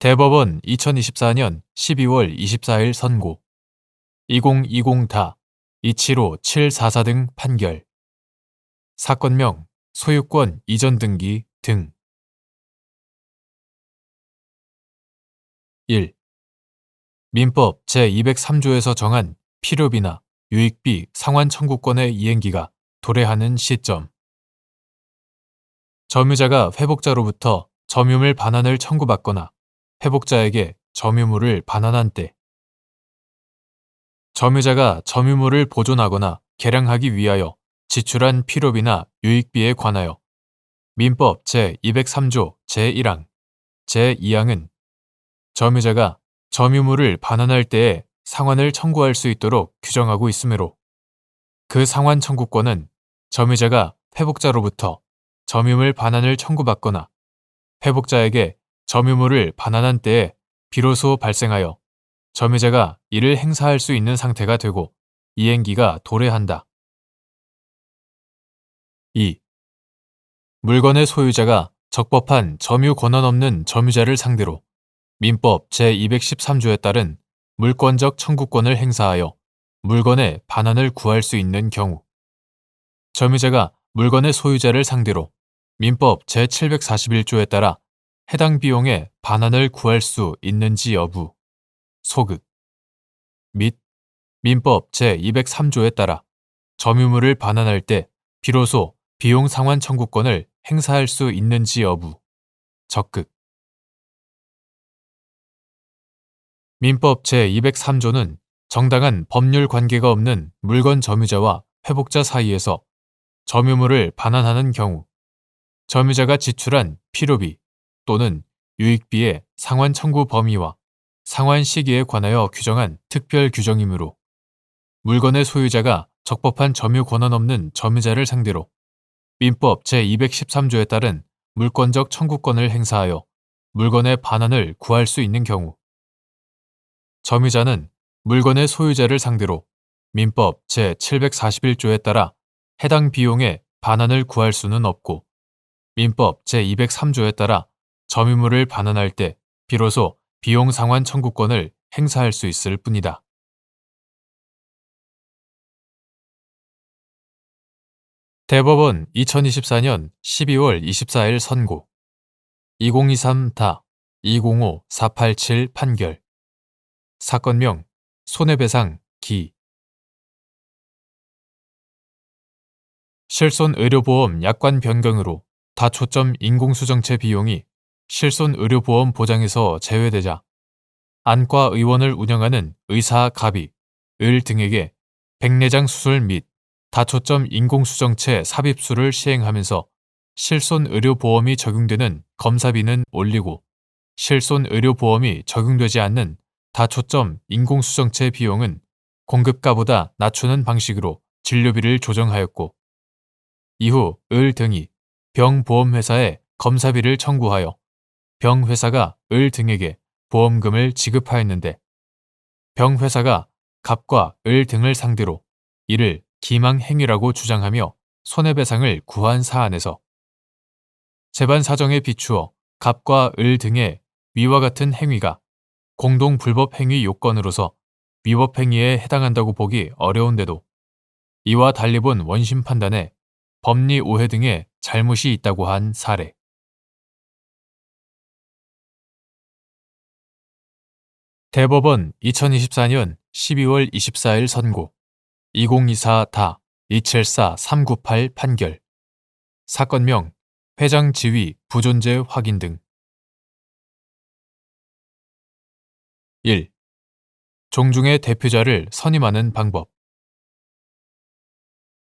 대법원 2024년 12월 24일 선고 2020다 275-744 등 판결 사건명 소유권 이전 등기 등 1. 민법 제203조에서 정한 필요비나 유익비 상환 청구권의 이행기가 도래하는 시점 점유자가 회복자로부터 점유물 반환을 청구받거나 회복자에게 점유물을 반환한 때 점유자가 점유물을 보존하거나 개량하기 위하여 지출한 필요비나 유익비에 관하여 민법 제203조 제1항, 제2항은 점유자가 점유물을 반환할 때에 상환을 청구할 수 있도록 규정하고 있으므로 그 상환 청구권은 점유자가 회복자로부터 점유물 반환을 청구받거나 회복자에게 점유물을 반환한 때에 비로소 발생하여 점유자가 이를 행사할 수 있는 상태가 되고 이행기가 도래한다. 2. 물건의 소유자가 적법한 점유 권한 없는 점유자를 상대로 민법 제213조에 따른 물권적 청구권을 행사하여 물건의 반환을 구할 수 있는 경우 점유자가 물건의 소유자를 상대로 민법 제741조에 따라 해당 비용의 반환을 구할 수 있는지 여부, 소급 및 민법 제203조에 따라 점유물을 반환할 때 비로소 비용 상환 청구권을 행사할 수 있는지 여부, 적극 민법 제203조는 정당한 법률 관계가 없는 물건 점유자와 회복자 사이에서 점유물을 반환하는 경우 점유자가 지출한 필요비 또는 유익비의 상환 청구 범위와 상환 시기에 관하여 규정한 특별 규정이므로 물건의 소유자가 적법한 점유 권한 없는 점유자를 상대로 민법 제213조에 따른 물권적 청구권을 행사하여 물건의 반환을 구할 수 있는 경우 점유자는 물건의 소유자를 상대로 민법 제741조에 따라 해당 비용의 반환을 구할 수는 없고 민법 제203조에 따라 점유물을 반환할 때 비로소 비용 상환 청구권을 행사할 수 있을 뿐이다. 대법원 2024년 12월 24일 선고 2023다 205487 판결 사건명 손해배상 기 실손의료보험 약관 변경으로 다초점 인공수정체 비용이 실손의료보험 보장에서 제외되자 안과 의원을 운영하는 의사 갑이, 을 등에게 백내장 수술 및 다초점 인공수정체 삽입술을 시행하면서 실손의료보험이 적용되는 검사비는 올리고 실손의료보험이 적용되지 않는 다초점 인공수정체 비용은 공급가보다 낮추는 방식으로 진료비를 조정하였고 이후 을 등이 병보험회사에 검사비를 청구하여 병회사가 을 등에게 보험금을 지급하였는데 병회사가 갑과 을 등을 상대로 이를 기망행위라고 주장하며 손해배상을 구한 사안에서 재반 사정에 비추어 갑과 을 등의 위와 같은 행위가 공동불법행위 요건으로서 위법행위에 해당한다고 보기 어려운데도 이와 달리 본 원심 판단에 법리 오해 등의 잘못이 있다고 한 사례. 대법원 2024년 12월 24일 선고 2024다 274-398 판결 사건명 회장 지위 부존재 확인 등 1. 종중의 대표자를 선임하는 방법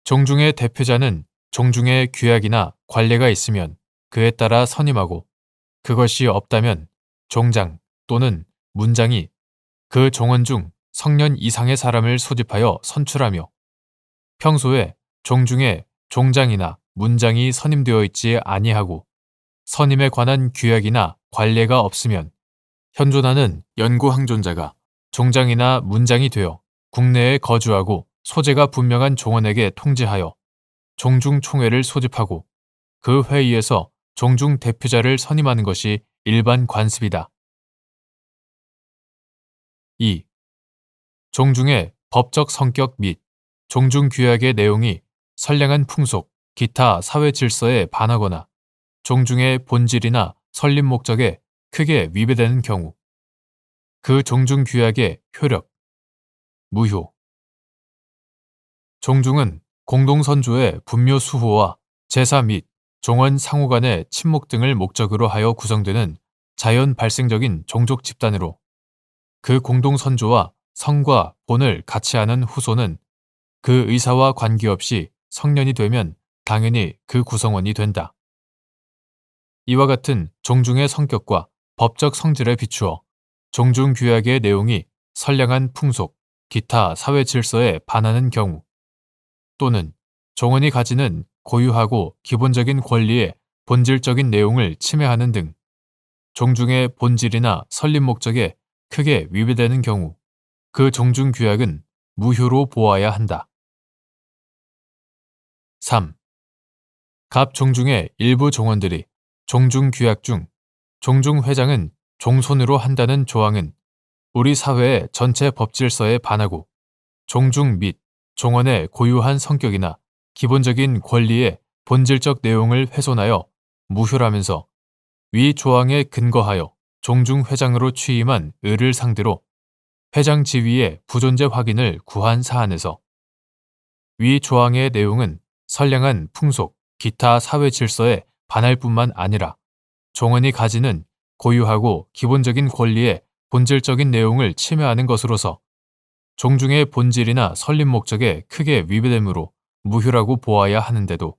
종중의 대표자는 종중의 규약이나 관례가 있으면 그에 따라 선임하고 그것이 없다면 종장 또는 문장이 그 종원 중 성년 이상의 사람을 소집하여 선출하며 평소에 종중에 종장이나 문장이 선임되어 있지 아니하고 선임에 관한 규약이나 관례가 없으면 현존하는 연구항존자가 종장이나 문장이 되어 국내에 거주하고 소재가 분명한 종원에게 통지하여 종중총회를 소집하고 그 회의에서 종중 대표자를 선임하는 것이 일반 관습이다. 2. 종중의 법적 성격 및 종중규약의 내용이 선량한 풍속, 기타 사회 질서에 반하거나 종중의 본질이나 설립 목적에 크게 위배되는 경우 그 종중규약의 효력, 무효. 종중은 공동선조의 분묘 수호와 제사 및 종원 상호 간의 친목 등을 목적으로 하여 구성되는 자연 발생적인 종족 집단으로 그 공동선조와 성과 본을 같이 하는 후손은 그 의사와 관계없이 성년이 되면 당연히 그 구성원이 된다. 이와 같은 종중의 성격과 법적 성질에 비추어 종중규약의 내용이 선량한 풍속, 기타 사회 질서에 반하는 경우 또는 종원이 가지는 고유하고 기본적인 권리의 본질적인 내용을 침해하는 등 종중의 본질이나 설립 목적에 크게 위배되는 경우 그 종중규약은 무효로 보아야 한다. 3. 갑 종중의 일부 종원들이 종중규약 중 종중회장은 종손으로 한다는 조항은 우리 사회의 전체 법질서에 반하고 종중 및 종원의 고유한 성격이나 기본적인 권리의 본질적 내용을 훼손하여 무효라면서 위 조항에 근거하여 종중회장으로 취임한 을을 상대로 회장 지위의 부존재 확인을 구한 사안에서 위 조항의 내용은 선량한 풍속, 기타 사회 질서에 반할 뿐만 아니라 종원이 가지는 고유하고 기본적인 권리의 본질적인 내용을 침해하는 것으로서 종중의 본질이나 설립 목적에 크게 위배되므로 무효라고 보아야 하는데도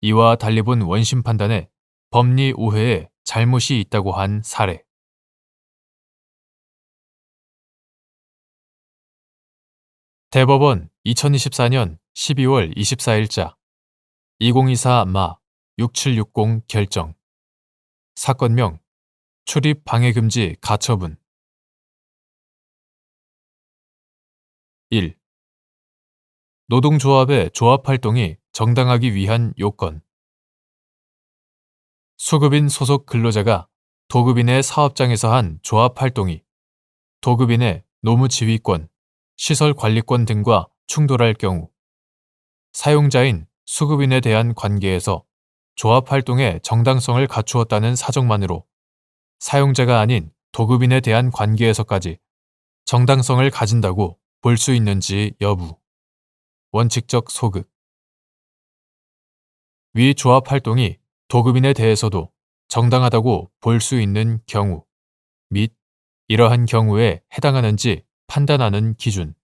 이와 달리 본 원심 판단에 법리 오해에 잘못이 있다고 한 사례. 대법원 2024년 12월 24일자 2024 6760 결정. 사건명 출입 방해금지 가처분. 1. 노동조합의 조합활동이 정당하기 위한 요건. 수급인 소속 근로자가 도급인의 사업장에서 한 조합활동이 도급인의 노무지휘권, 시설관리권 등과 충돌할 경우 사용자인 수급인에 대한 관계에서 조합활동의 정당성을 갖추었다는 사정만으로 사용자가 아닌 도급인에 대한 관계에서까지 정당성을 가진다고 볼 수 있는지 여부. 원칙적 소급. 위 조합활동이 도급인에 대해서도 정당하다고 볼 수 있는 경우 및 이러한 경우에 해당하는지 판단하는 기준.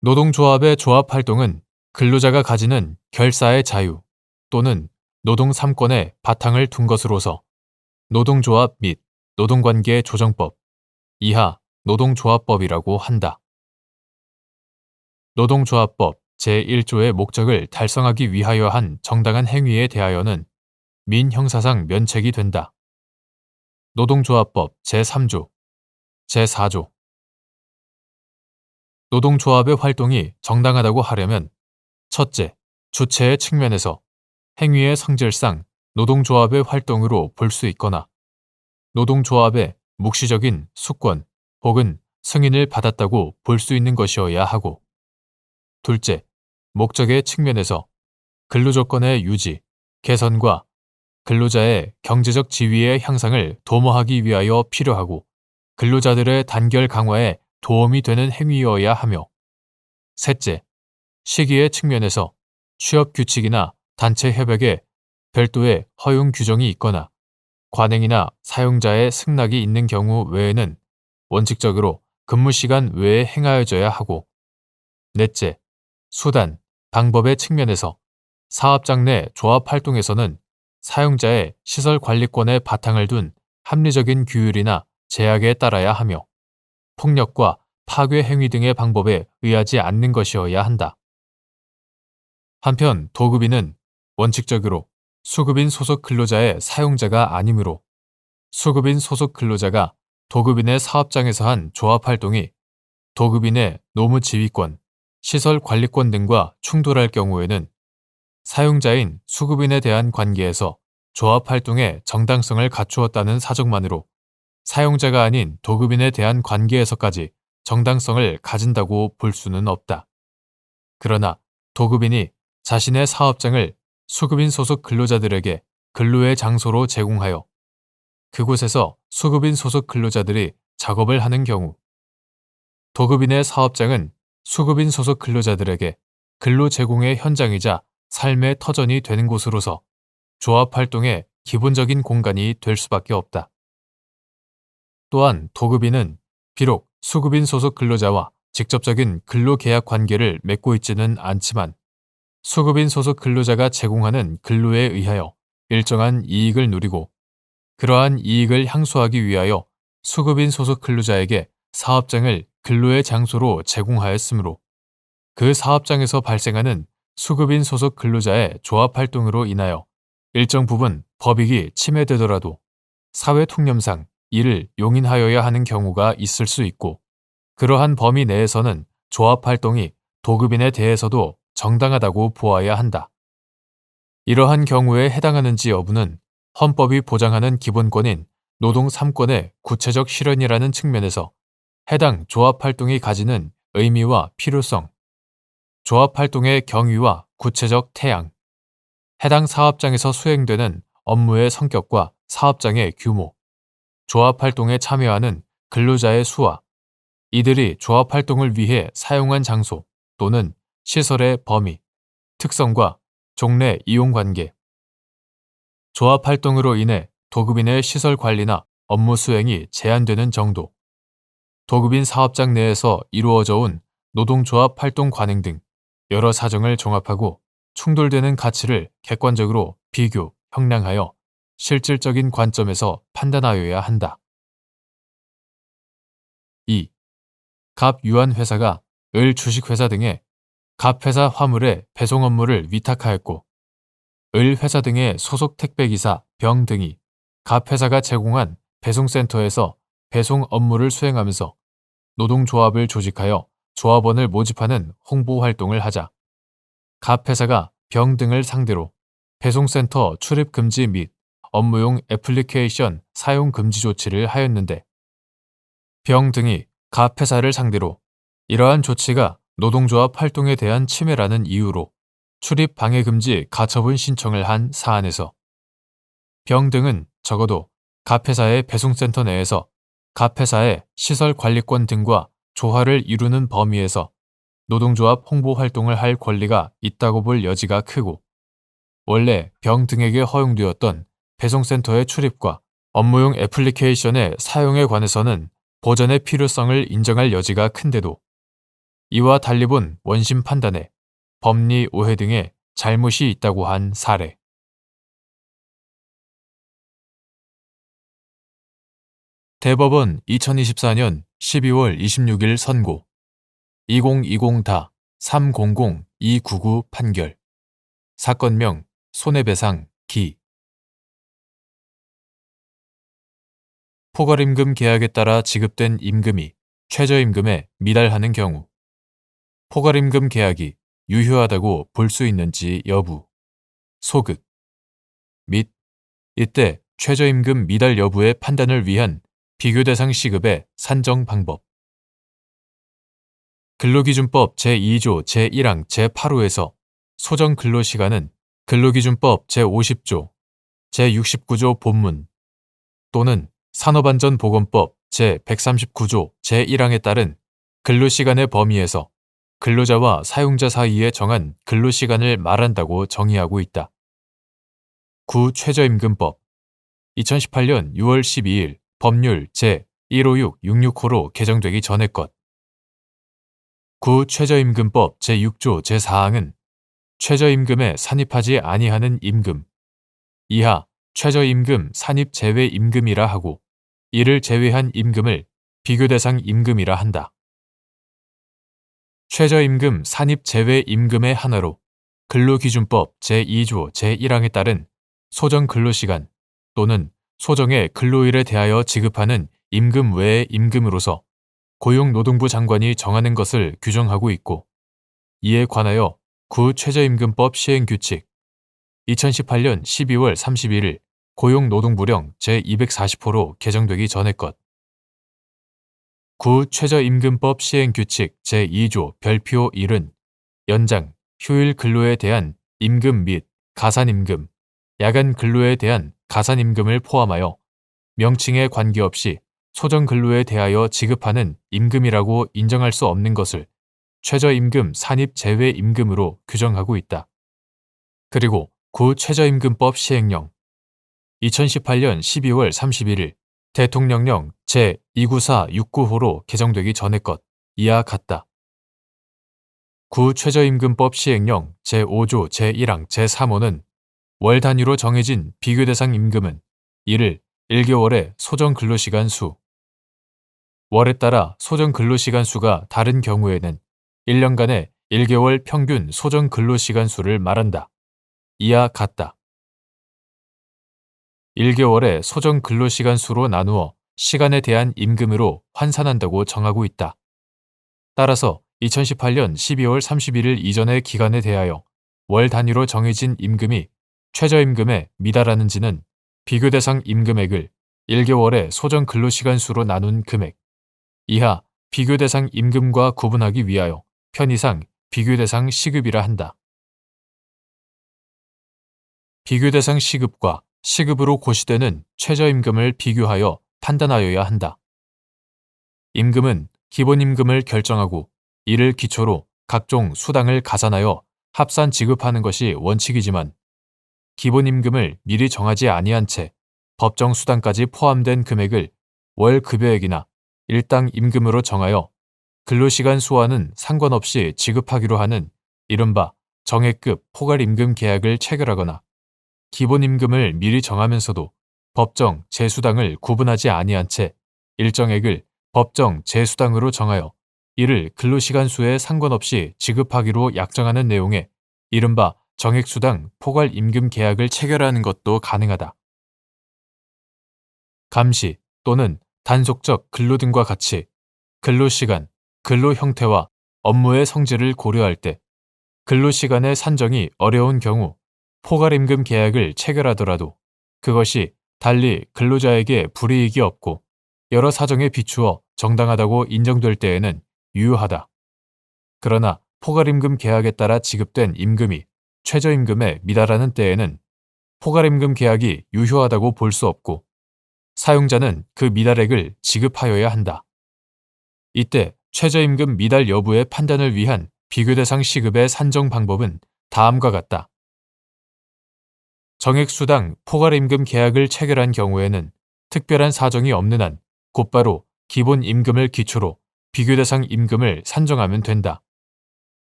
노동조합의 조합활동은 근로자가 가지는 결사의 자유 또는 노동 3권의 바탕을 둔 것으로서 노동조합 및 노동관계 조정법 이하 노동조합법이라고 한다. 노동조합법 제1조의 목적을 달성하기 위하여 한 정당한 행위에 대하여는 민형사상 면책이 된다. 노동조합법 제3조, 제4조. 노동조합의 활동이 정당하다고 하려면 첫째, 주체의 측면에서 행위의 성질상 노동조합의 활동으로 볼 수 있거나 노동조합의 묵시적인 수권 혹은 승인을 받았다고 볼 수 있는 것이어야 하고 둘째, 목적의 측면에서 근로조건의 유지, 개선과 근로자의 경제적 지위의 향상을 도모하기 위하여 필요하고 근로자들의 단결 강화에 도움이 되는 행위여야 하며 셋째, 시기의 측면에서 취업 규칙이나 단체 협약에 별도의 허용 규정이 있거나 관행이나 사용자의 승낙이 있는 경우 외에는 원칙적으로 근무 시간 외에 행하여져야 하고 넷째, 수단, 방법의 측면에서 사업장 내 조합 활동에서는 사용자의 시설 관리권에 바탕을 둔 합리적인 규율이나 제약에 따라야 하며 폭력과 파괴 행위 등의 방법에 의하지 않는 것이어야 한다. 한편 도급인은 원칙적으로 수급인 소속 근로자의 사용자가 아니므로 수급인 소속 근로자가 도급인의 사업장에서 한 조합 활동이 도급인의 노무 지휘권, 시설 관리권 등과 충돌할 경우에는 사용자인 수급인에 대한 관계에서 조합 활동의 정당성을 갖추었다는 사정만으로 사용자가 아닌 도급인에 대한 관계에서까지 정당성을 가진다고 볼 수는 없다. 그러나 도급인이 자신의 사업장을 수급인 소속 근로자들에게 근로의 장소로 제공하여 그곳에서 수급인 소속 근로자들이 작업을 하는 경우, 도급인의 사업장은 수급인 소속 근로자들에게 근로 제공의 현장이자 삶의 터전이 되는 곳으로서 조합 활동의 기본적인 공간이 될 수밖에 없다. 또한 도급인은 비록 수급인 소속 근로자와 직접적인 근로계약 관계를 맺고 있지는 않지만 수급인 소속 근로자가 제공하는 근로에 의하여 일정한 이익을 누리고 그러한 이익을 향수하기 위하여 수급인 소속 근로자에게 사업장을 근로의 장소로 제공하였으므로 그 사업장에서 발생하는 수급인 소속 근로자의 조합 활동으로 인하여 일정 부분 법익이 침해되더라도 사회 통념상 이를 용인하여야 하는 경우가 있을 수 있고 그러한 범위 내에서는 조합 활동이 도급인에 대해서도 정당하다고 보아야 한다. 이러한 경우에 해당하는지 여부는 헌법이 보장하는 기본권인 노동 3권의 구체적 실현이라는 측면에서 해당 조합 활동이 가지는 의미와 필요성, 조합 활동의 경위와 구체적 태양, 해당 사업장에서 수행되는 업무의 성격과 사업장의 규모, 조합 활동에 참여하는 근로자의 수와 이들이 조합 활동을 위해 사용한 장소 또는 시설의 범위, 특성과 종래 이용 관계, 조합 활동으로 인해 도급인의 시설 관리나 업무 수행이 제한되는 정도, 도급인 사업장 내에서 이루어져 온 노동조합 활동 관행 등 여러 사정을 종합하고 충돌되는 가치를 객관적으로 비교, 형량하여 실질적인 관점에서 판단하여야 한다. 2. 갑 유한회사가 을 주식회사 등의 갑회사 화물의 배송 업무를 위탁하였고 을 회사 등의 소속 택배기사, 병 등이 갑회사가 제공한 배송센터에서 배송 업무를 수행하면서 노동조합을 조직하여 조합원을 모집하는 홍보 활동을 하자 갑회사가 병 등을 상대로 배송센터 출입 금지 및 업무용 애플리케이션 사용 금지 조치를 하였는데 병 등이 갑회사를 상대로 이러한 조치가 노동조합 활동에 대한 침해라는 이유로 출입 방해 금지 가처분 신청을 한 사안에서 병 등은 적어도 갑회사의 배송센터 내에서 갑회사의 시설 관리권 등과 조화를 이루는 범위에서 노동조합 홍보 활동을 할 권리가 있다고 볼 여지가 크고 원래 병 등에게 허용되었던 배송센터의 출입과 업무용 애플리케이션의 사용에 관해서는 보전의 필요성을 인정할 여지가 큰데도 이와 달리 본 원심 판단에 법리 오해 등의 잘못이 있다고 한 사례. 대법원 2024년 12월 26일 선고 2020-300-299 판결 사건명 손해배상 기 포괄임금 계약에 따라 지급된 임금이 최저임금에 미달하는 경우 포괄임금 계약이 유효하다고 볼 수 있는지 여부, 소급 및 이때 최저임금 미달 여부의 판단을 위한 비교대상 시급의 산정 방법 근로기준법 제2조 제1항 제8호에서 소정 근로시간은 근로기준법 제50조 제69조 본문 또는 산업안전보건법 제139조 제1항에 따른 근로시간의 범위에서 근로자와 사용자 사이에 정한 근로시간을 말한다고 정의하고 있다. 구 최저임금법 2018년 6월 12일 법률 제156666호로 개정되기 전의 것. 구 최저임금법 제6조 제4항은 최저임금에 산입하지 아니하는 임금 이하 최저임금 산입 제외 임금이라 하고 이를 제외한 임금을 비교대상 임금이라 한다. 최저임금 산입 제외 임금의 하나로 근로기준법 제2조 제1항에 따른 소정 근로시간 또는 소정의 근로일에 대하여 지급하는 임금 외의 임금으로서 고용노동부 장관이 정하는 것을 규정하고 있고 이에 관하여 구 최저임금법 시행규칙 2018년 12월 31일 고용노동부령 제240호로 개정되기 전의 것. 구 최저임금법 시행규칙 제2조 별표 1은 연장, 휴일 근로에 대한 임금 및 가산임금, 야간 근로에 대한 가산임금을 포함하여 명칭에 관계없이 소정근로에 대하여 지급하는 임금이라고 인정할 수 없는 것을 최저임금 산입 제외 임금으로 규정하고 있다. 그리고 구 최저임금법 시행령 2018년 12월 31일 대통령령 제29469호로 개정되기 전의 것 이하 같다. 구 최저임금법 시행령 제5조 제1항 제3호는 월 단위로 정해진 비교 대상 임금은 이를 1개월의 소정 근로시간 수, 월에 따라 소정 근로시간 수가 다른 경우에는 1년간의 1개월 평균 소정 근로시간 수를 말한다. 이하 같다. 1개월의 소정 근로시간 수로 나누어 시간에 대한 임금으로 환산한다고 정하고 있다. 따라서 2018년 12월 31일 이전의 기간에 대하여 월 단위로 정해진 임금이 최저임금에 미달하는지는 비교 대상 임금액을 1개월의 소정 근로시간 수로 나눈 금액 이하 비교 대상 임금과 구분하기 위하여 편의상 비교 대상 시급이라 한다. 비교 대상 시급과 시급으로 고시되는 최저임금을 비교하여 판단하여야 한다. 임금은 기본임금을 결정하고 이를 기초로 각종 수당을 가산하여 합산 지급하는 것이 원칙이지만 기본임금을 미리 정하지 아니한 채 법정 수당까지 포함된 금액을 월 급여액이나 일당 임금으로 정하여 근로시간 수와는 상관없이 지급하기로 하는 이른바 정액급 포괄임금 계약을 체결하거나 기본임금을 미리 정하면서도 법정 재수당을 구분하지 아니한 채 일정액을 법정 재수당으로 정하여 이를 근로시간 수에 상관없이 지급하기로 약정하는 내용의 이른바 정액수당 포괄임금 계약을 체결하는 것도 가능하다. 감시 또는 단속적 근로 등과 같이 근로시간, 근로 형태와 업무의 성질을 고려할 때 근로시간의 산정이 어려운 경우 포괄임금 계약을 체결하더라도 그것이 달리 근로자에게 불이익이 없고 여러 사정에 비추어 정당하다고 인정될 때에는 유효하다. 그러나 포괄임금 계약에 따라 지급된 임금이 최저임금에 미달하는 때에는 포괄임금 계약이 유효하다고 볼 수 없고 사용자는 그 미달액을 지급하여야 한다. 이때 최저임금 미달 여부의 판단을 위한 비교 대상 시급의 산정 방법은 다음과 같다. 정액수당 포괄임금 계약을 체결한 경우에는 특별한 사정이 없는 한 곧바로 기본 임금을 기초로 비교 대상 임금을 산정하면 된다.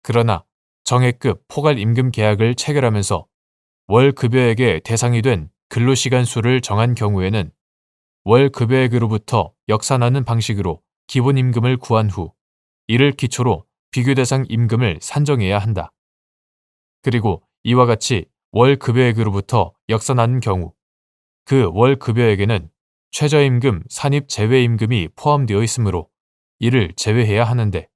그러나 정액급 포괄임금 계약을 체결하면서 월 급여액의 대상이 된 근로시간 수를 정한 경우에는 월 급여액으로부터 역산하는 방식으로 기본임금을 구한 후 이를 기초로 비교 대상 임금을 산정해야 한다. 그리고 이와 같이 월 급여액으로부터 역산하는 경우 그 월 급여액에는 최저임금 산입 제외임금이 포함되어 있으므로 이를 제외해야 하는데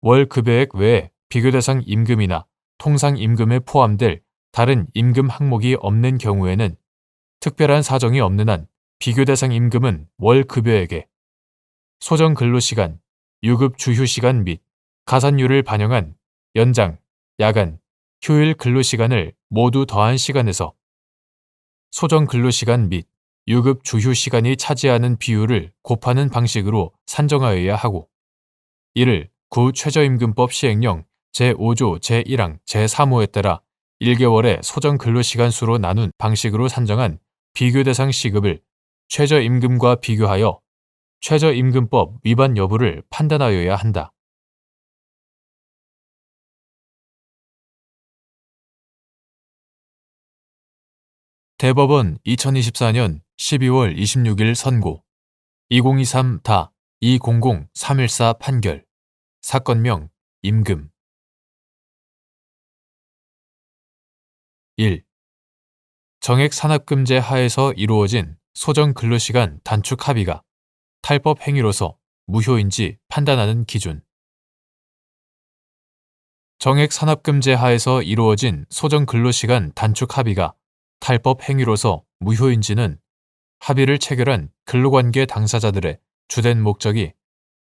월 급여액 외에 비교 대상 임금이나 통상임금에 포함될 다른 임금 항목이 없는 경우에는 특별한 사정이 없는 한 비교 대상 임금은 월 급여액에 소정 근로시간, 유급 주휴시간 및 가산율을 반영한 연장, 야간, 휴일 근로시간을 모두 더한 시간에서 소정 근로시간 및 유급 주휴시간이 차지하는 비율을 곱하는 방식으로 산정하여야 하고 이를 구 최저임금법 시행령 제5조 제1항 제3호에 따라 1개월의 소정 근로시간 수로 나눈 방식으로 산정한 비교 대상 시급을 최저임금과 비교하여 최저임금법 위반 여부를 판단하여야 한다. 대법원 2024년 12월 26일 선고 2023-200314 판결 사건명 임금 1. 정액산업금제 하에서 이루어진 소정 근로시간 단축 합의가 탈법 행위로서 무효인지 판단하는 기준 정액산업금제 하에서 이루어진 소정 근로시간 단축 합의가 탈법 행위로서 무효인지는 합의를 체결한 근로관계 당사자들의 주된 목적이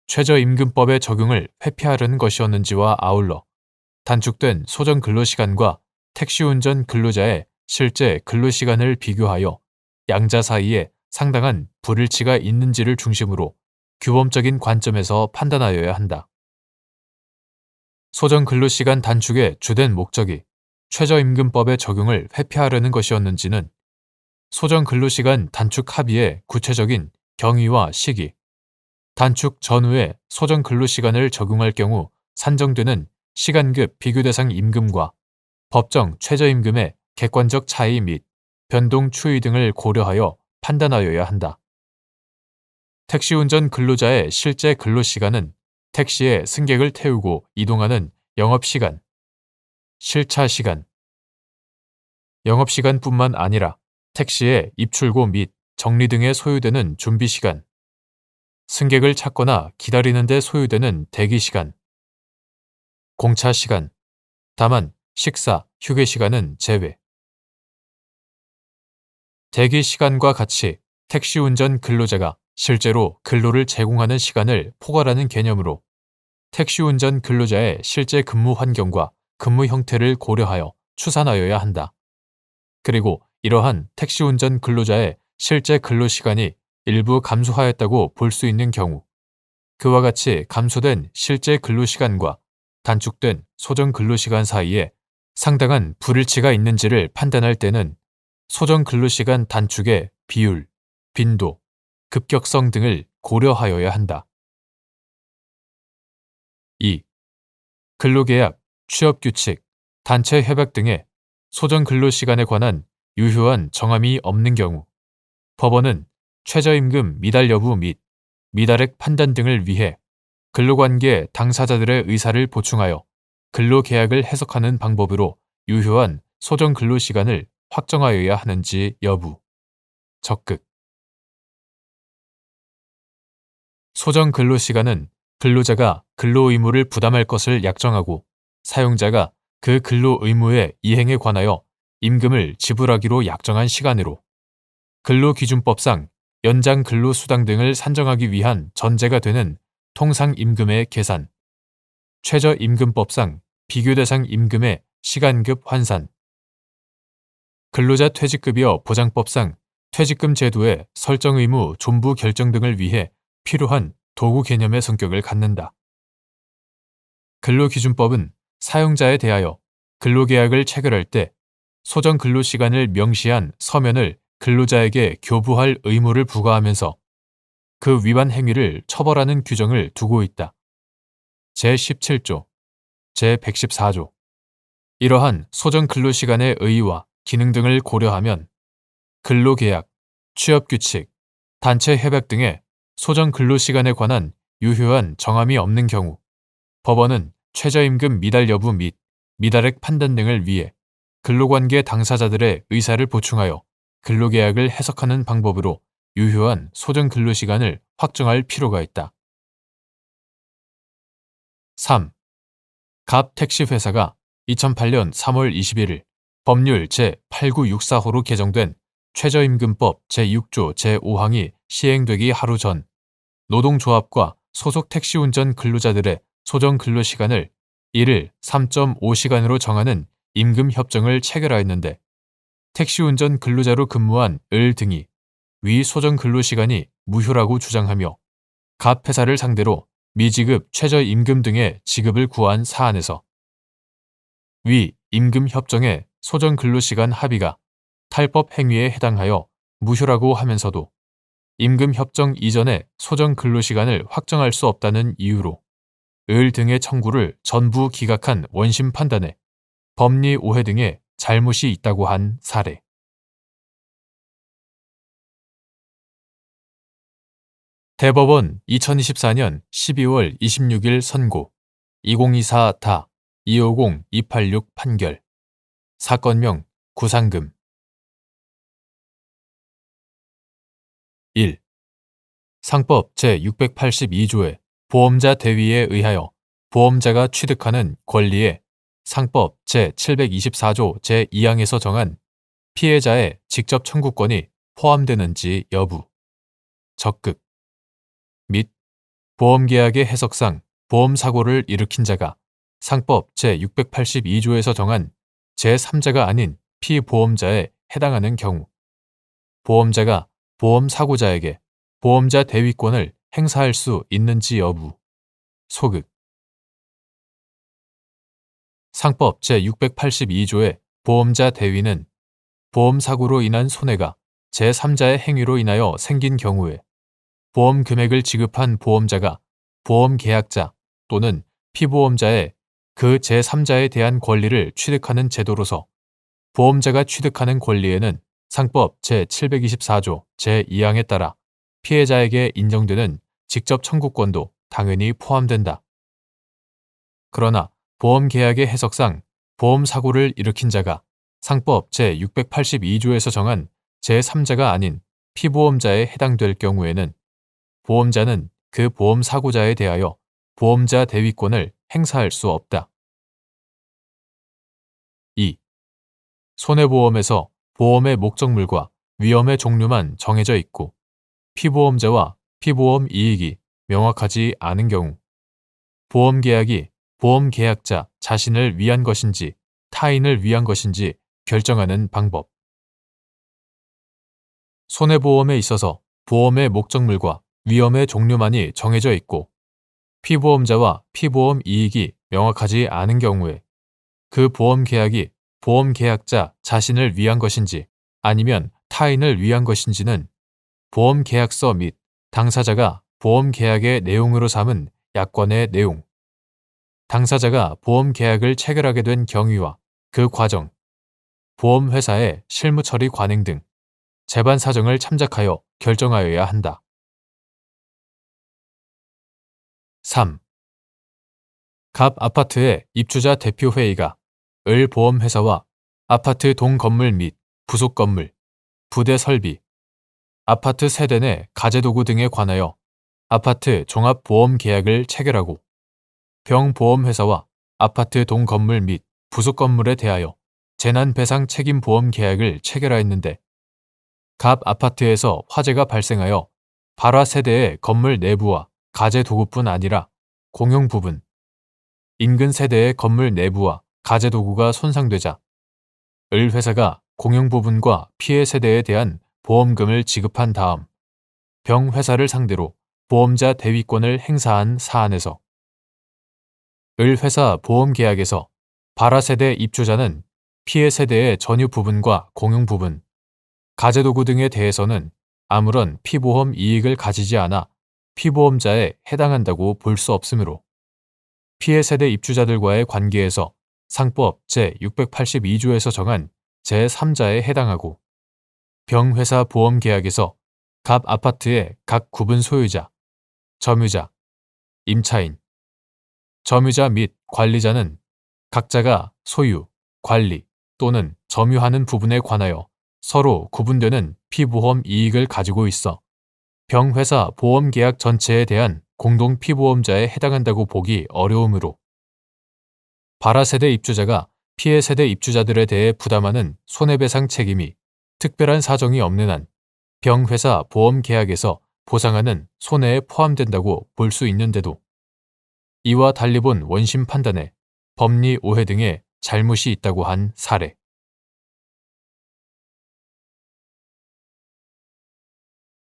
최저임금법의 적용을 회피하려는 것이었는지와 아울러 단축된 소정근로시간과 택시운전 근로자의 실제 근로시간을 비교하여 양자 사이에 상당한 불일치가 있는지를 중심으로 규범적인 관점에서 판단하여야 한다. 소정근로시간 단축의 주된 목적이 최저임금법의 적용을 회피하려는 것이었는지는 소정근로시간 단축 합의의 구체적인 경위와 시기, 단축 전후에 소정근로시간을 적용할 경우 산정되는 시간급 비교대상 임금과 법정 최저임금의 객관적 차이 및 변동 추이 등을 고려하여 판단하여야 한다. 택시운전 근로자의 실제 근로시간은 택시에 승객을 태우고 이동하는 영업시간, 실차시간, 영업시간뿐만 아니라 택시의 입출고 및 정리 등에 소요되는 준비시간, 승객을 찾거나 기다리는 데 소요되는 대기시간, 공차시간, 다만 식사, 휴게시간은 제외. 대기시간과 같이 택시운전 근로자가 실제로 근로를 제공하는 시간을 포괄하는 개념으로 택시운전 근로자의 실제 근무 환경과 근무 형태를 고려하여 추산하여야 한다. 그리고 이러한 택시운전 근로자의 실제 근로시간이 일부 감소하였다고 볼 수 있는 경우 그와 같이 감소된 실제 근로시간과 단축된 소정 근로시간 사이에 상당한 불일치가 있는지를 판단할 때는 소정 근로시간 단축의 비율, 빈도, 급격성 등을 고려하여야 한다. 2. 근로계약, 취업규칙, 단체협약 등의 소정 근로시간에 관한 유효한 정함이 없는 경우 법원은 최저임금 미달 여부 및 미달액 판단 등을 위해 근로관계 당사자들의 의사를 보충하여 근로계약을 해석하는 방법으로 유효한 소정 근로시간을 확정하여야 하는지 여부. 적극. 소정 근로시간은 근로자가 근로 의무를 부담할 것을 약정하고 사용자가 그 근로 의무의 이행에 관하여 임금을 지불하기로 약정한 시간으로 근로기준법상 연장 근로수당 등을 산정하기 위한 전제가 되는 통상임금의 계산, 최저임금법상 비교대상 임금의 시간급 환산, 근로자 퇴직급여 보장법상 퇴직금 제도의 설정 의무 존부 결정 등을 위해 필요한 도구 개념의 성격을 갖는다. 근로기준법은 사용자에 대하여 근로계약을 체결할 때 소정 근로시간을 명시한 서면을 근로자에게 교부할 의무를 부과하면서 그 위반 행위를 처벌하는 규정을 두고 있다. 제17조, 제114조. 이러한 소정 근로시간의 의의와 기능 등을 고려하면 근로계약, 취업규칙, 단체협약 등의 소정 근로시간에 관한 유효한 정함이 없는 경우 법원은 최저임금 미달 여부 및 미달액 판단 등을 위해 근로관계 당사자들의 의사를 보충하여 근로계약을 해석하는 방법으로 유효한 소정 근로시간을 확정할 필요가 있다. 3. 갑 택시회사가 2008년 3월 21일 법률 제8964호로 개정된 최저임금법 제6조 제5항이 시행되기 하루 전 노동조합과 소속 택시운전 근로자들의 소정 근로시간을 1일 3.5시간으로 정하는 임금협정을 체결하였는데 택시운전 근로자로 근무한 을 등이 위 소정 근로시간이 무효라고 주장하며 갑 회사를 상대로 미지급 최저임금 등의 지급을 구한 사안에서 위 임금협정의 소정 근로시간 합의가 탈법 행위에 해당하여 무효라고 하면서도 임금협정 이전의 소정 근로시간을 확정할 수 없다는 이유로 을 등의 청구를 전부 기각한 원심 판단에 법리 오해 등의 잘못이 있다고 한 사례. 대법원 2024년 12월 26일 선고 2024다 250-286 판결 사건명 구상금 1. 상법 제682조의 보험자 대위에 의하여 보험자가 취득하는 권리에 상법 제724조 제2항에서 정한 피해자의 직접 청구권이 포함되는지 여부, 적극 및 보험계약의 해석상 보험사고를 일으킨 자가 상법 제682조에서 정한 제3자가 아닌 피보험자에 해당하는 경우 보험자가 보험사고자에게 보험자 대위권을 행사할 수 있는지 여부, 소극 상법 제682조의 보험자 대위는 보험사고로 인한 손해가 제3자의 행위로 인하여 생긴 경우에 보험 금액을 지급한 보험자가 보험계약자 또는 피보험자의 그 제3자에 대한 권리를 취득하는 제도로서 보험자가 취득하는 권리에는 상법 제724조 제2항에 따라 피해자에게 인정되는 직접 청구권도 당연히 포함된다. 그러나 보험계약의 해석상 보험사고를 일으킨 자가 상법 제682조에서 정한 제3자가 아닌 피보험자에 해당될 경우에는 보험자는 그 보험사고자에 대하여 보험자 대위권을 행사할 수 없다. 2. 손해보험에서 보험의 목적물과 위험의 종류만 정해져 있고 피보험자와 피보험 이익이 명확하지 않은 경우 보험계약이 보험계약자 자신을 위한 것인지 타인을 위한 것인지 결정하는 방법. 손해보험에 있어서 보험의 목적물과 위험의 종류만이 정해져 있고 피보험자와 피보험 이익이 명확하지 않은 경우에 그 보험계약이 보험계약자 자신을 위한 것인지 아니면 타인을 위한 것인지는 보험계약서 및 당사자가 보험계약의 내용으로 삼은 약관의 내용, 당사자가 보험계약을 체결하게 된 경위와 그 과정, 보험회사의 실무처리 관행 등 재반 사정을 참작하여 결정하여야 한다. 3. 갑 아파트의 입주자 대표회의가 을 보험회사와 아파트 동건물 및 부속 건물, 부대 설비, 아파트 세대 내 가재도구 등에 관하여 아파트 종합보험계약을 체결하고 병보험회사와 아파트 동건물 및 부속 건물에 대하여 재난배상 책임보험 계약을 체결하였는데 갑 아파트에서 화재가 발생하여 발화 세대의 건물 내부와 가재 도구뿐 아니라 공용 부분, 인근 세대의 건물 내부와 가재 도구가 손상되자 을 회사가 공용 부분과 피해 세대에 대한 보험금을 지급한 다음 병 회사를 상대로 보험자 대위권을 행사한 사안에서 을 회사 보험 계약에서 발화 세대 입주자는 피해 세대의 전유 부분과 공용 부분, 가재도구 등에 대해서는 아무런 피보험 이익을 가지지 않아 피보험자에 해당한다고 볼 수 없으므로 피해 세대 입주자들과의 관계에서 상법 제682조에서 정한 제3자에 해당하고 병회사 보험 계약에서 갑 아파트의 각 구분 소유자, 점유자, 임차인, 점유자 및 관리자는 각자가 소유, 관리 또는 점유하는 부분에 관하여 서로 구분되는 피보험 이익을 가지고 있어 병회사 보험계약 전체에 대한 공동 피보험자에 해당한다고 보기 어려우므로 발화 세대 입주자가 피해 세대 입주자들에 대해 부담하는 손해배상 책임이 특별한 사정이 없는 한 병회사 보험계약에서 보상하는 손해에 포함된다고 볼 수 있는데도 이와 달리 본 원심 판단에 법리 오해 등의 잘못이 있다고 한 사례.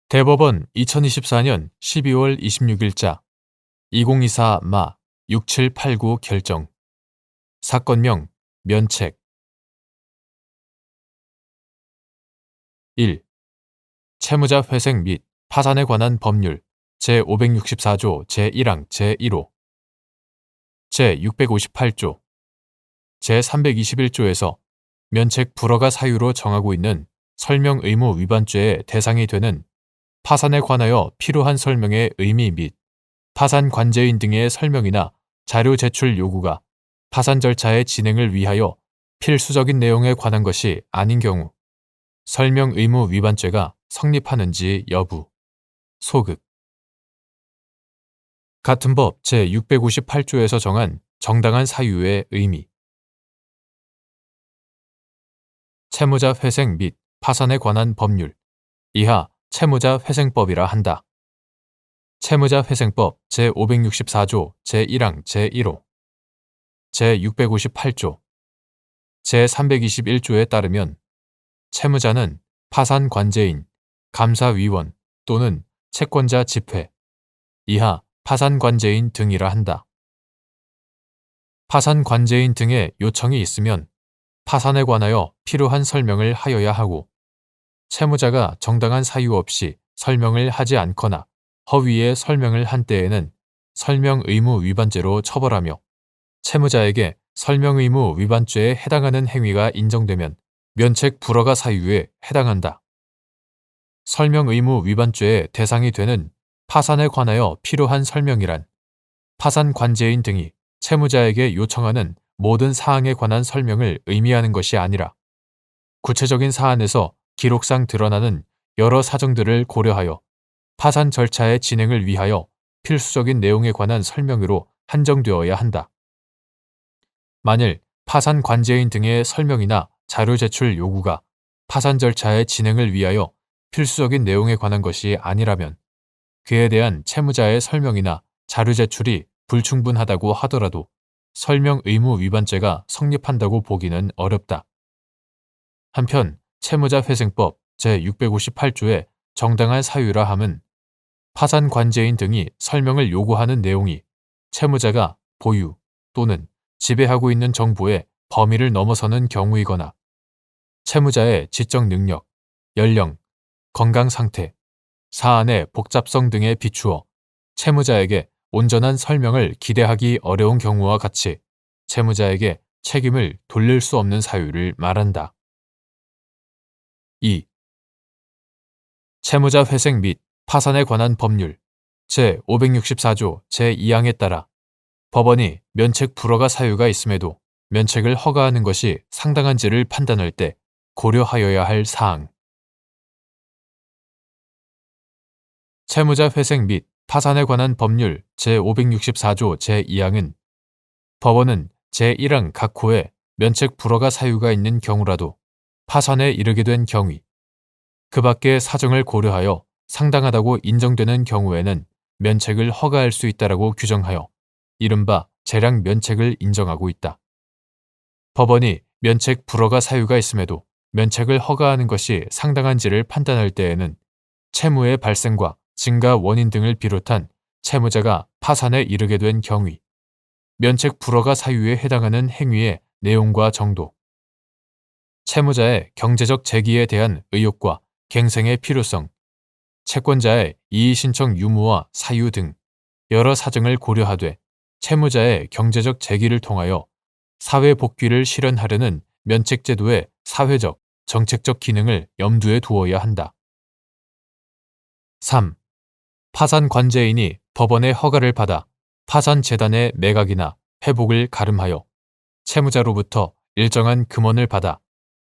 대법원 2024년 12월 26일자 2024 6789 결정 사건명 면책 1. 채무자 회생 및 파산에 관한 법률 제564조 제1항 제1호 제658조 제321조에서 면책 불허가 사유로 정하고 있는 설명 의무 위반죄의 대상이 되는 파산에 관하여 필요한 설명의 의미 및 파산 관제인 등의 설명이나 자료 제출 요구가 파산 절차의 진행을 위하여 필수적인 내용에 관한 것이 아닌 경우 설명 의무 위반죄가 성립하는지 여부, 소극. 같은 법 제658조에서 정한 정당한 사유의 의미. 채무자 회생 및 파산에 관한 법률, 이하 채무자 회생법이라 한다. 채무자 회생법 제564조 제1항 제1호, 제658조, 제321조에 따르면 채무자는 파산 관제인, 감사위원 또는 채권자 집회, 이하 파산 관제인 등이라 한다. 파산 관제인 등의 요청이 있으면 파산에 관하여 필요한 설명을 하여야 하고, 채무자가 정당한 사유 없이 설명을 하지 않거나 허위의 설명을 한 때에는 설명 의무 위반죄로 처벌하며, 채무자에게 설명 의무 위반죄에 해당하는 행위가 인정되면 면책 불허가 사유에 해당한다. 설명 의무 위반죄의 대상이 되는 파산에 관하여 필요한 설명이란 파산 관제인 등이 채무자에게 요청하는 모든 사항에 관한 설명을 의미하는 것이 아니라, 구체적인 사안에서 기록상 드러나는 여러 사정들을 고려하여 파산 절차의 진행을 위하여 필수적인 내용에 관한 설명으로 한정되어야 한다. 만일 파산 관제인 등의 설명이나 자료 제출 요구가 파산 절차의 진행을 위하여 필수적인 내용에 관한 것이 아니라면 그에 대한 채무자의 설명이나 자료 제출이 불충분하다고 하더라도 설명 의무 위반죄가 성립한다고 보기는 어렵다. 한편 채무자 회생법 제658조의 정당한 사유라 함은 파산 관제인 등이 설명을 요구하는 내용이 채무자가 보유 또는 지배하고 있는 정보의 범위를 넘어서는 경우이거나 채무자의 지적 능력, 연령, 건강 상태, 사안의 복잡성 등에 비추어 채무자에게 온전한 설명을 기대하기 어려운 경우와 같이 채무자에게 책임을 돌릴 수 없는 사유를 말한다. 2. 채무자 회생 및 파산에 관한 법률 제564조 제2항에 따라 법원이 면책 불허가 사유가 있음에도 면책을 허가하는 것이 상당한지를 판단할 때 고려하여야 할 사항. 채무자 회생 및 파산에 관한 법률 제564조 제2항은 법원은 제1항 각 호에 면책 불허가 사유가 있는 경우라도 파산에 이르게 된 경위, 그 밖의 사정을 고려하여 상당하다고 인정되는 경우에는 면책을 허가할 수 있다라고 규정하여 이른바 재량 면책을 인정하고 있다. 법원이 면책 불허가 사유가 있음에도 면책을 허가하는 것이 상당한지를 판단할 때에는 채무의 발생과 증가 원인 등을 비롯한 채무자가 파산에 이르게 된 경위, 면책 불허가 사유에 해당하는 행위의 내용과 정도, 채무자의 경제적 재기에 대한 의욕과 갱생의 필요성, 채권자의 이의 신청 유무와 사유 등 여러 사정을 고려하되 채무자의 경제적 재기를 통하여 사회 복귀를 실현하려는 면책제도의 사회적, 정책적 기능을 염두에 두어야 한다. 3. 파산 관제인이 법원의 허가를 받아 파산재단의 매각이나 회복을 가름하여 채무자로부터 일정한 금원을 받아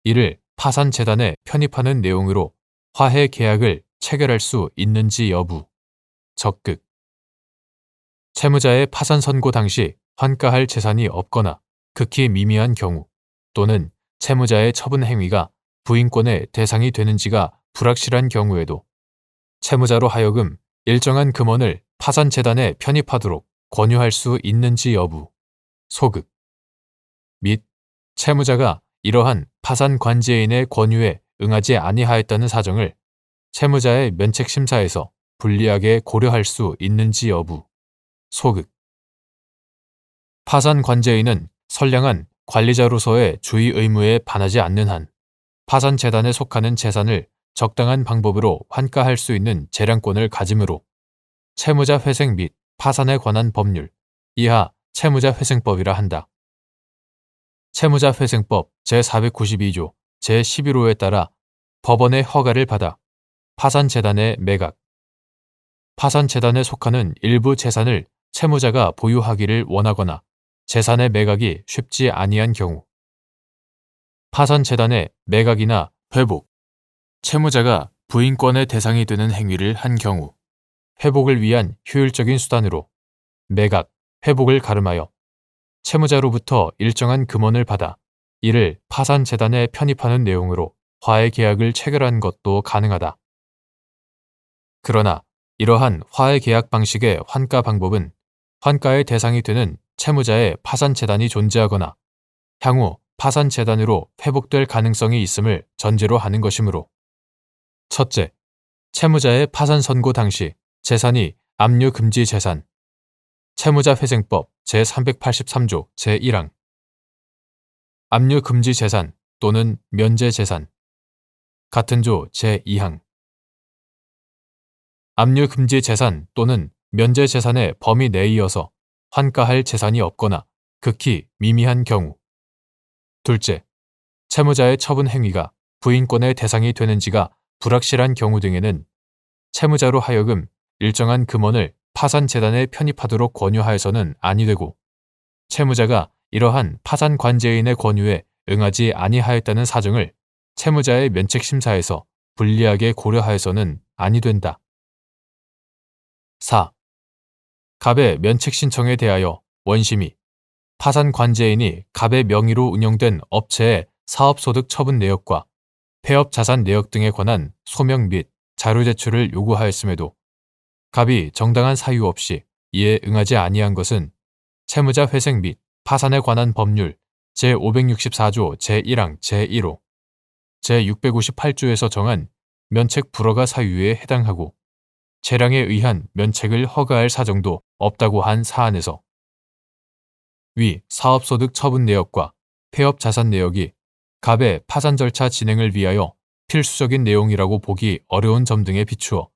이를 파산재단에 편입하는 내용으로 화해 계약을 체결할 수 있는지 여부. 적극. 채무자의 파산 선고 당시 환가할 재산이 없거나 극히 미미한 경우 또는 채무자의 처분 행위가 부인권의 대상이 되는지가 불확실한 경우에도 채무자로 하여금 일정한 금원을 파산재단에 편입하도록 권유할 수 있는지 여부. 소극. 및 채무자가 이러한 파산 관제인의 권유에 응하지 아니하였다는 사정을 채무자의 면책심사에서 불리하게 고려할 수 있는지 여부. 소극. 파산 관제인은 선량한 관리자로서의 주의 의무에 반하지 않는 한 파산재단에 속하는 재산을 적당한 방법으로 환가할 수 있는 재량권을 가지므로 채무자 회생 및 파산에 관한 법률, 이하 채무자 회생법이라 한다. 채무자 회생법 제492조 제11호에 따라 법원의 허가를 받아 파산재단의 매각, 파산재단에 속하는 일부 재산을 채무자가 보유하기를 원하거나 재산의 매각이 쉽지 아니한 경우, 파산재단의 매각이나 회복, 채무자가 부인권의 대상이 되는 행위를 한 경우, 회복을 위한 효율적인 수단으로 매각, 회복을 가름하여 채무자로부터 일정한 금원을 받아 이를 파산재단에 편입하는 내용으로 화해 계약을 체결한 것도 가능하다. 그러나 이러한 화해 계약 방식의 환가 방법은 환가의 대상이 되는 채무자의 파산재단이 존재하거나 향후 파산재단으로 회복될 가능성이 있음을 전제로 하는 것이므로 첫째, 채무자의 파산 선고 당시 재산이 압류금지 재산, 채무자회생법 제383조 제1항, 압류금지 재산 또는 면제재산, 같은 조 제2항, 압류금지 재산 또는 면제재산의 범위 내이어서 환가할 재산이 없거나 극히 미미한 경우. 둘째, 채무자의 처분 행위가 부인권의 대상이 되는지가 불확실한 경우 등에는 채무자로 하여금 일정한 금원을 파산재단에 편입하도록 권유하여서는 아니 되고 채무자가 이러한 파산관제인의 권유에 응하지 아니하였다는 사정을 채무자의 면책심사에서 불리하게 고려하여서는 아니 된다. 4. 갑의 면책신청에 대하여 원심이 파산관제인이 갑의 명의로 운영된 업체의 사업소득 처분 내역과 폐업자산 내역 등에 관한 소명 및 자료 제출을 요구하였음에도 갑이 정당한 사유 없이 이에 응하지 아니한 것은 채무자 회생 및 파산에 관한 법률 제564조 제1항 제1호, 제658조에서 정한 면책 불허가 사유에 해당하고 재량에 의한 면책을 허가할 사정도 없다고 한 사안에서 위 사업소득 처분 내역과 폐업자산 내역이 갑의 파산 절차 진행을 위하여 필수적인 내용이라고 보기 어려운 점 등에 비추어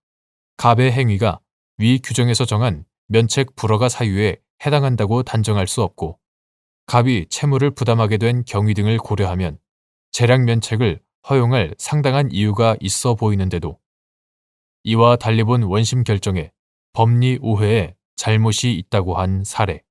갑의 행위가 위 규정에서 정한 면책 불허가 사유에 해당한다고 단정할 수 없고 갑이 채무를 부담하게 된 경위 등을 고려하면 재량 면책을 허용할 상당한 이유가 있어 보이는데도 이와 달리 본 원심 결정에 법리 오해에 잘못이 있다고 한 사례.